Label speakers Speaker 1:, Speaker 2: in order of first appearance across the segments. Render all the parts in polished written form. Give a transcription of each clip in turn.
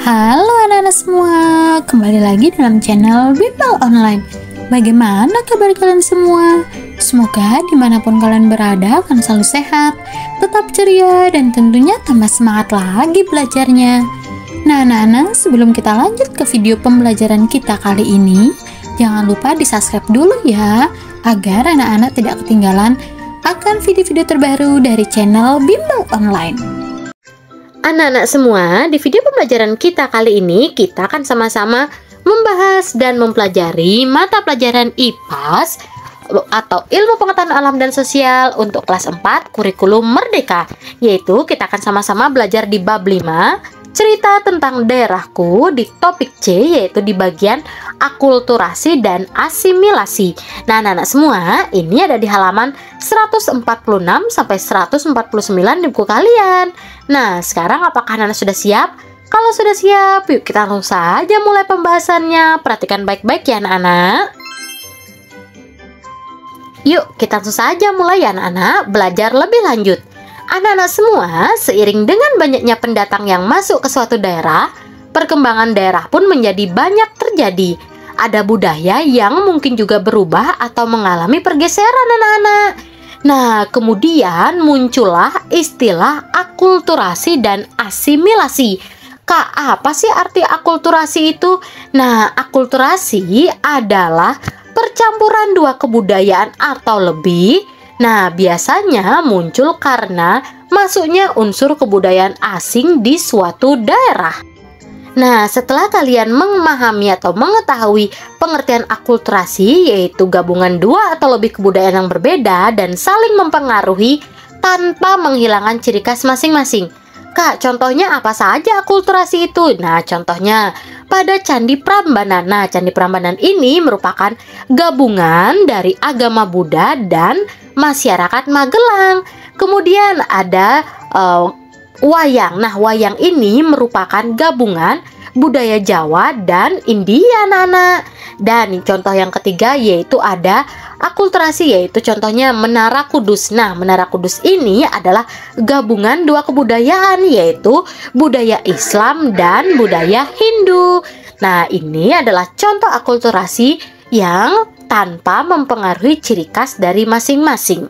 Speaker 1: Halo anak-anak semua, kembali lagi dalam channel Bimbel Online. Bagaimana kabar kalian semua? Semoga dimanapun kalian berada akan selalu sehat, tetap ceria, dan tentunya tambah semangat lagi belajarnya. Nah anak-anak, sebelum kita lanjut ke video pembelajaran kita kali ini, jangan lupa di subscribe dulu ya, agar anak-anak tidak ketinggalan akan video-video terbaru dari channel Bimbel Online.
Speaker 2: Anak-anak semua, di video pembelajaran kita kali ini, kita akan sama-sama membahas dan mempelajari mata pelajaran IPAS atau Ilmu Pengetahuan Alam dan Sosial untuk kelas 4 Kurikulum Merdeka. Yaitu kita akan sama-sama belajar di bab 5, cerita tentang daerahku, di topik C, yaitu di bagian akulturasi dan asimilasi. Nah, anak-anak semua, ini ada di halaman 146 sampai 149 di buku kalian. Nah, sekarang apakah anak-anak sudah siap? Kalau sudah siap, yuk kita langsung saja mulai pembahasannya. Perhatikan baik-baik ya anak-anak. Yuk, kita langsung saja mulai ya anak-anak, belajar lebih lanjut. Anak-anak semua, seiring dengan banyaknya pendatang yang masuk ke suatu daerah, perkembangan daerah pun menjadi banyak terjadi. Ada budaya yang mungkin juga berubah atau mengalami pergeseran anak-anak. Nah, kemudian muncullah istilah akulturasi dan asimilasi. Kak, apa sih arti akulturasi itu? Nah, akulturasi adalah percampuran dua kebudayaan atau lebih. Nah, biasanya muncul karena masuknya unsur kebudayaan asing di suatu daerah. Nah, setelah kalian memahami atau mengetahui pengertian akulturasi, yaitu gabungan dua atau lebih kebudayaan yang berbeda dan saling mempengaruhi tanpa menghilangkan ciri khas masing-masing. Kak, contohnya apa saja akulturasi itu? Nah, contohnya pada Candi Prambanan. Nah, Candi Prambanan ini merupakan gabungan dari agama Buddha dan masyarakat Magelang. Kemudian ada wayang. Nah, wayang ini merupakan gabungan budaya Jawa dan India, anak-anak. Dan contoh yang ketiga yaitu ada akulturasi, yaitu contohnya Menara Kudus. Nah, Menara Kudus ini adalah gabungan dua kebudayaan, yaitu budaya Islam dan budaya Hindu. Nah, ini adalah contoh akulturasi yang tanpa mempengaruhi ciri khas dari masing-masing.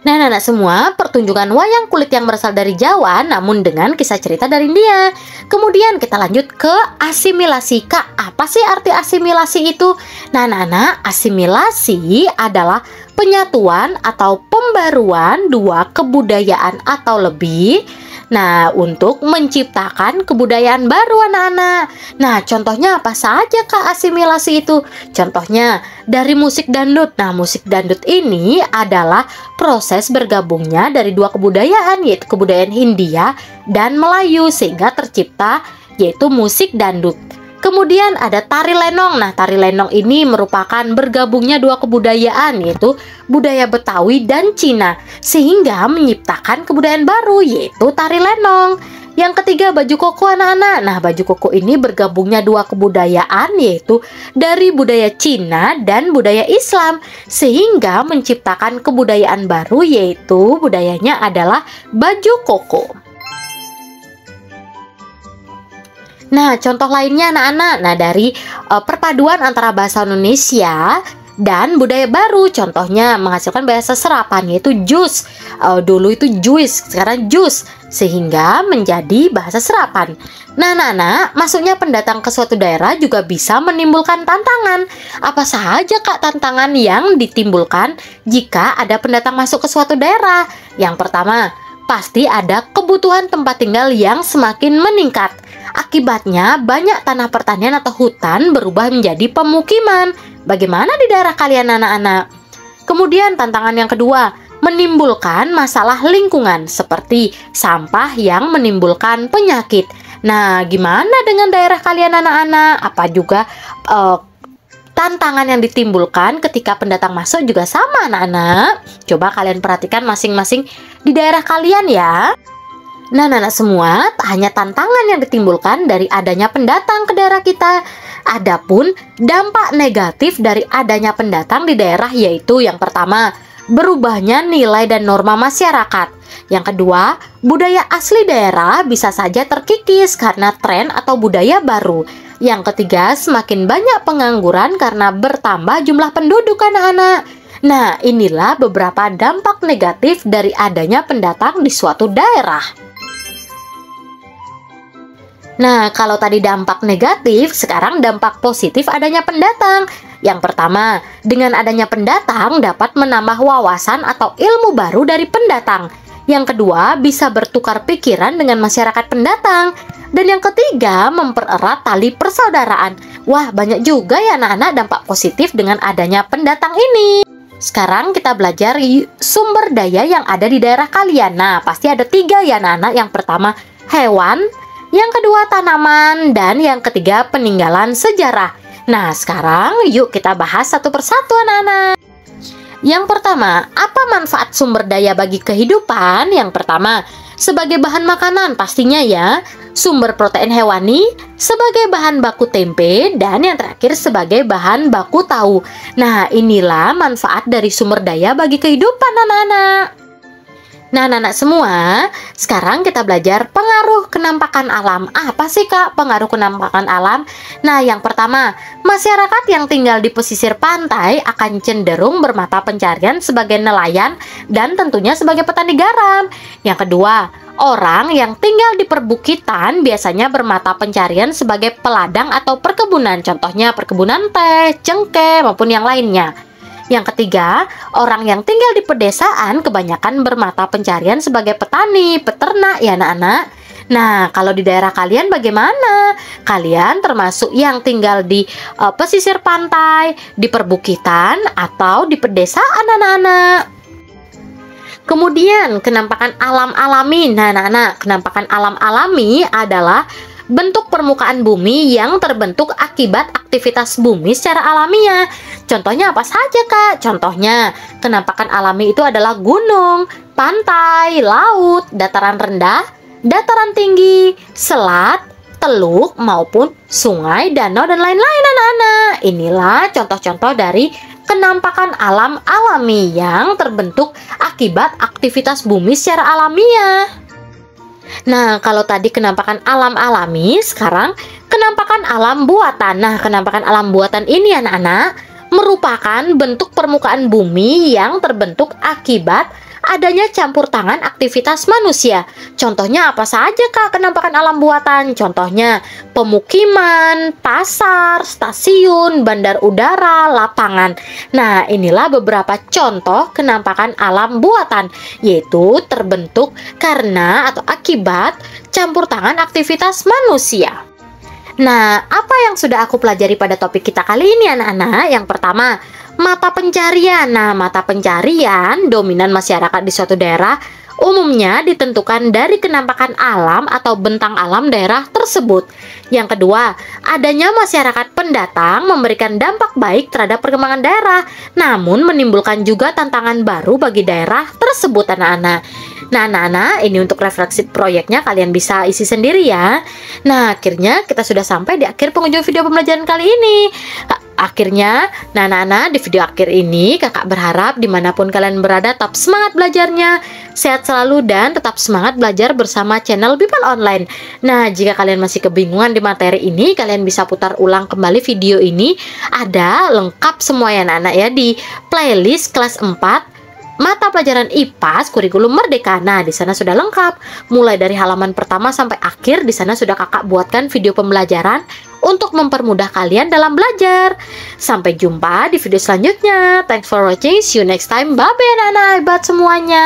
Speaker 2: Nah, anak-anak semua, pertunjukan wayang kulit yang berasal dari Jawa namun dengan kisah cerita dari India. Kemudian kita lanjut ke asimilasi. Kak, apa sih arti asimilasi itu? Nah, anak-anak, asimilasi adalah penyatuan atau pembaruan dua kebudayaan atau lebih. Nah, untuk menciptakan kebudayaan baru anak-anak. Nah, contohnya apa saja Kak asimilasi itu? Contohnya dari musik dangdut. Nah, musik dangdut ini adalah proses bergabungnya dari dua kebudayaan, yaitu kebudayaan Hindia dan Melayu, sehingga tercipta yaitu musik dangdut. Kemudian ada tari lenong. Nah, tari lenong ini merupakan bergabungnya dua kebudayaan, yaitu budaya Betawi dan Cina, sehingga menciptakan kebudayaan baru, yaitu tari lenong. Yang ketiga, baju koko anak-anak. Nah, baju koko ini bergabungnya dua kebudayaan, yaitu dari budaya Cina dan budaya Islam, sehingga menciptakan kebudayaan baru, yaitu budayanya adalah baju koko. Nah, contoh lainnya anak-anak, nah dari perpaduan antara bahasa Indonesia dan budaya baru, contohnya menghasilkan bahasa serapan, yaitu jus. Dulu itu juice, sekarang jus, sehingga menjadi bahasa serapan. Nah, anak-anak, masuknya pendatang ke suatu daerah juga bisa menimbulkan tantangan. Apa saja Kak tantangan yang ditimbulkan jika ada pendatang masuk ke suatu daerah? Yang pertama, pasti ada kebutuhan tempat tinggal yang semakin meningkat. Akibatnya banyak tanah pertanian atau hutan berubah menjadi pemukiman. Bagaimana di daerah kalian anak-anak? Kemudian tantangan yang kedua, menimbulkan masalah lingkungan seperti sampah yang menimbulkan penyakit. Nah, gimana dengan daerah kalian anak-anak? Apa juga tantangan yang ditimbulkan ketika pendatang masuk juga sama anak-anak? Coba kalian perhatikan masing-masing di daerah kalian ya. Nah, anak-anak semua, tak hanya tantangan yang ditimbulkan dari adanya pendatang ke daerah kita, adapun dampak negatif dari adanya pendatang di daerah, yaitu yang pertama, berubahnya nilai dan norma masyarakat. Yang kedua, budaya asli daerah bisa saja terkikis karena tren atau budaya baru. Yang ketiga, semakin banyak pengangguran karena bertambah jumlah penduduk anak-anak. Nah, inilah beberapa dampak negatif dari adanya pendatang di suatu daerah. Nah, kalau tadi dampak negatif, sekarang dampak positif adanya pendatang. Yang pertama, dengan adanya pendatang dapat menambah wawasan atau ilmu baru dari pendatang. Yang kedua, bisa bertukar pikiran dengan masyarakat pendatang. Dan yang ketiga, mempererat tali persaudaraan. Wah, banyak juga ya anak-anak dampak positif dengan adanya pendatang ini. Sekarang kita belajar sumber daya yang ada di daerah kalian. Nah, pasti ada 3 ya anak-anak. Yang pertama, hewan. Yang kedua, tanaman. Dan yang ketiga, peninggalan sejarah. Nah, sekarang yuk kita bahas satu persatu anak-anak. Yang pertama, apa manfaat sumber daya bagi kehidupan? Yang pertama, sebagai bahan makanan pastinya ya, sumber protein hewani, sebagai bahan baku tempe, dan yang terakhir sebagai bahan baku tahu. Nah, inilah manfaat dari sumber daya bagi kehidupan anak-anak. Nah, anak-anak semua, sekarang kita belajar pengaruh kenampakan alam. Apa sih Kak pengaruh kenampakan alam? Nah, yang pertama, masyarakat yang tinggal di pesisir pantai akan cenderung bermata pencarian sebagai nelayan dan tentunya sebagai petani garam. Yang kedua, orang yang tinggal di perbukitan biasanya bermata pencarian sebagai peladang atau perkebunan. Contohnya perkebunan teh, cengkeh, maupun yang lainnya. Yang ketiga, orang yang tinggal di pedesaan kebanyakan bermata pencarian sebagai petani, peternak ya anak-anak. Nah, kalau di daerah kalian bagaimana? Kalian termasuk yang tinggal di pesisir pantai, di perbukitan, atau di pedesaan anak-anak? Kemudian, kenampakan alam alami. Nah, anak-anak, kenampakan alam alami adalah bentuk permukaan bumi yang terbentuk akibat aktivitas bumi secara alamiah. Contohnya apa saja Kak? Contohnya, kenampakan alami itu adalah gunung, pantai, laut, dataran rendah, dataran tinggi, selat, teluk, maupun sungai, danau, dan lain-lain anak-anak. Inilah contoh-contoh dari kenampakan alam alami yang terbentuk akibat aktivitas bumi secara alamiah. Nah, kalau tadi kenampakan alam alami, sekarang kenampakan alam buatan. Nah, kenampakan alam buatan ini anak-anak merupakan bentuk permukaan bumi yang terbentuk akibat adanya campur tangan aktivitas manusia. Contohnya apa saja Kak kenampakan alam buatan? Contohnya pemukiman, pasar, stasiun, bandar udara, lapangan. Nah, inilah beberapa contoh kenampakan alam buatan, yaitu terbentuk karena atau akibat campur tangan aktivitas manusia. Nah, apa yang sudah aku pelajari pada topik kita kali ini anak-anak? Yang pertama, mata pencarian. Nah, mata pencarian dominan masyarakat di suatu daerah umumnya ditentukan dari kenampakan alam atau bentang alam daerah tersebut. Yang kedua, adanya masyarakat pendatang memberikan dampak baik terhadap perkembangan daerah, namun menimbulkan juga tantangan baru bagi daerah tersebut anak-anak. Nah, anak-anak, ini untuk refleksi proyeknya kalian bisa isi sendiri ya. Nah, akhirnya kita sudah sampai di akhir pengunjung video pembelajaran kali ini. Akhirnya, nah anak-anak, di video akhir ini kakak berharap dimanapun kalian berada tetap semangat belajarnya, sehat selalu, dan tetap semangat belajar bersama channel Bipal Online. Nah, jika kalian masih kebingungan di materi ini, kalian bisa putar ulang kembali video ini. Ada lengkap semua ya anak-anak ya di playlist kelas 4 mata pelajaran IPAS kurikulum Merdeka. Nah, di sana sudah lengkap. Mulai dari halaman pertama sampai akhir, di sana sudah kakak buatkan video pembelajaran untuk mempermudah kalian dalam belajar. Sampai jumpa di video selanjutnya. Thanks for watching. See you next time. Bye-bye anak-anak hebat semuanya.